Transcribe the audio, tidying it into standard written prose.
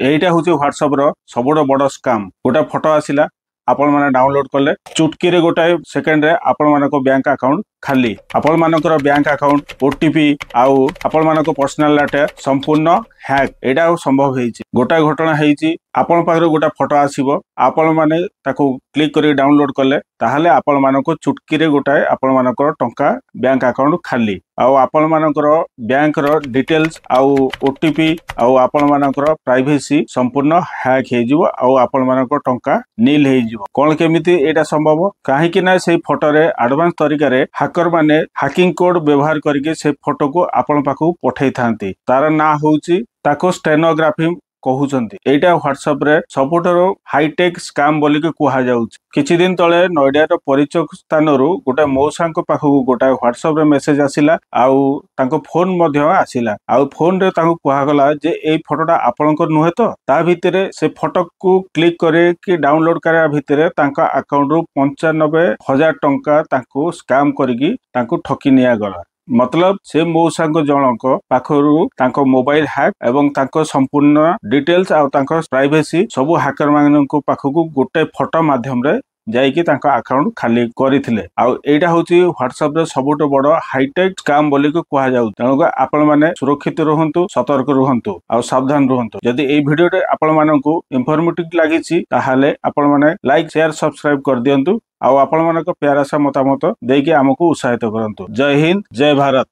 एटा हूँ व्हाट्सएप रो सबुठ बड़ स्काम। गोटे फोटो आसिला आपण माने डाउनलोड कले चुटकी रे गोटाए सेकेंड रे आपण मानको बैंक अकाउंट खाली आपण मानकर बैंक अकाउंट ओटीपी आउ आपण मानको पर्सनल डाटा संपूर्ण हैक एटा संभव हेछि। गोटा घटना हेछि आपण पाखरे गोटा फोटो आसीबो आपण माने ताको क्लिक करी डाउनलोड कले ताहाले आपण मानको चुटकी रे गोटाए आपण मानकर टंका बैंक अकाउंट खाली आउ आपण मानकर बैंक रो डिटेल्स आउ ओटीपी आउ आपण मानकर प्राइवेसी संपूर्ण हैक हे जिवो आउ आपण मानकर टंका नील हे जिवो। कोन केमिति एटा संभव काहे कि ना से फोटो रे एडवांस तरीका रे हैकर माने हैकिंग कोड व्यवहार करके से फोटो को आपण पाखु पठै थांती। तार ना होउची ताको स्टेनोग्राफी कहउचंती। एटा व्हाट्सएप रे सबुठरो हाईटेक स्कैम बोली के कुहा जाउछ। किछि दिन तळे नोएडा रो परिचय स्थानरु गोटा मौसांक पाखु गोटा व्हाट्सएप रे मेसेज आसिला आउ तांको फोन मध्य आसिला आउ फोन रे तांको कुहा गला जे ए फोटोटा आपनकर नुहे तो ता भितरे से फोटो को क्लिक करे कि डाउनलोड करा भितरे तांका अकाउंट रु 95,000 टंका तांको स्कैम करके तांको ठकी निया गला। मतलब से मौसांक जनक पाखरु तांको मोबाइल हैक एवं तांको संपूर्ण डिटेल्स आ तांको प्राइवेसी सबु हैकर माननको पाखकु गोटे फोटो माध्यम रे जाइकी तांको अकाउंट खाली करिथिले। आउ एटा होची व्हाट्सएप रे सबुठ बड़ हाईटेक स्कैम बोली को कुहा जाउ। तेणु आपण माने सुरक्षित रहंतु, सतर्क रहंतु आ सावधान रहंतु। यदि ए वीडियो रे आपण माननको इंफॉर्मेटिव लागिछि ताहाले आपण माने लाइक शेयर सब्सक्राइब कर दियंतु। आउ आपण मानक प्यारा सा मतामत देकी हमकु उत्साहित करंतु। जय हिंद, जय भारत।